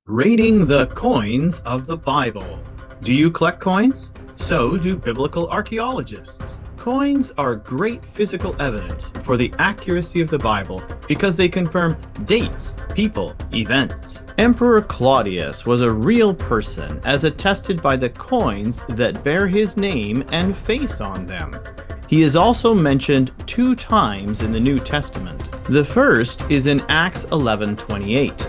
Rating the coins of the Bible. Do you collect coins? So do biblical archaeologists. Coins are great physical evidence for the accuracy of the Bible because they confirm dates, people, events. Emperor Claudius was a real person as attested by the coins that bear his name and face on them. He is also mentioned 2 times in the New Testament. The first is in Acts 11:28.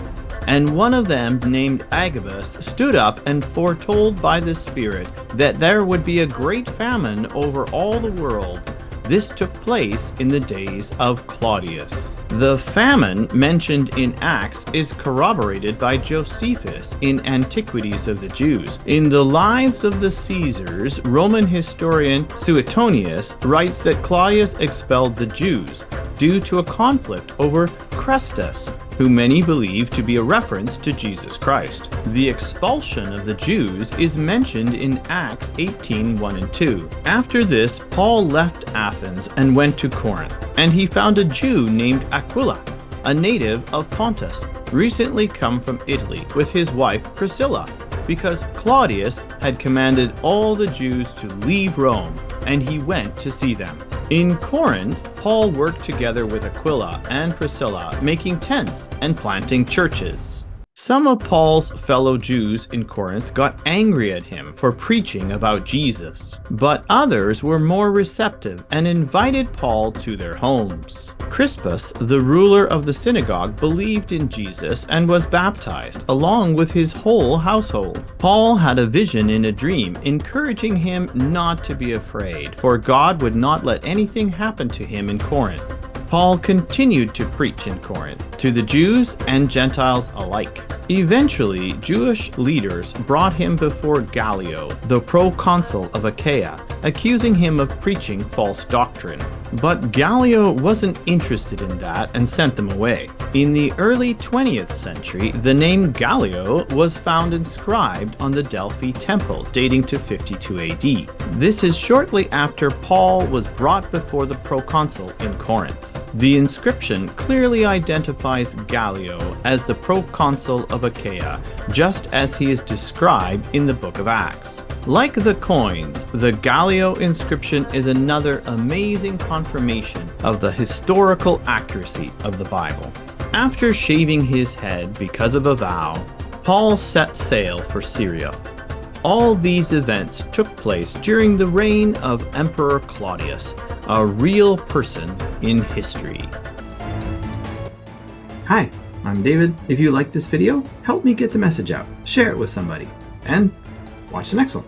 And one of them, named Agabus, stood up and foretold by the Spirit that there would be a great famine over all the world. This took place in the days of Claudius. The famine mentioned in Acts is corroborated by Josephus in Antiquities of the Jews. In the Lives of the Caesars, Roman historian Suetonius writes that Claudius expelled the Jews due to a conflict over Christus, who many believe to be a reference to Jesus Christ. The expulsion of the Jews is mentioned in Acts 18:1 and 2. After this, Paul left Athens and went to Corinth, and he found a Jew named Aquila, a native of Pontus, recently come from Italy with his wife Priscilla, because Claudius had commanded all the Jews to leave Rome, and he went to see them. In Corinth, Paul worked together with Aquila and Priscilla, making tents and planting churches. Some of Paul's fellow Jews in Corinth got angry at him for preaching about Jesus, but others were more receptive and invited Paul to their homes. Crispus, the ruler of the synagogue, believed in Jesus and was baptized, along with his whole household. Paul had a vision in a dream, encouraging him not to be afraid, for God would not let anything happen to him in Corinth. Paul continued to preach in Corinth, to the Jews and Gentiles alike. Eventually, Jewish leaders brought him before Gallio, the proconsul of Achaia, accusing him of preaching false doctrine. But Gallio wasn't interested in that and sent them away. In the early 20th century, the name Gallio was found inscribed on the Delphi temple, dating to 52 AD. This is shortly after Paul was brought before the proconsul in Corinth. The inscription clearly identifies Gallio as the proconsul of Achaia, just as he is described in the book of Acts. Like the coins, the Gallio inscription is another amazing confirmation of the historical accuracy of the Bible. After shaving his head because of a vow, Paul set sail for Syria. All these events took place during the reign of Emperor Claudius, a real person in history. Hi, I'm David. If you like this video, help me get the message out, share it with somebody, and watch the next one.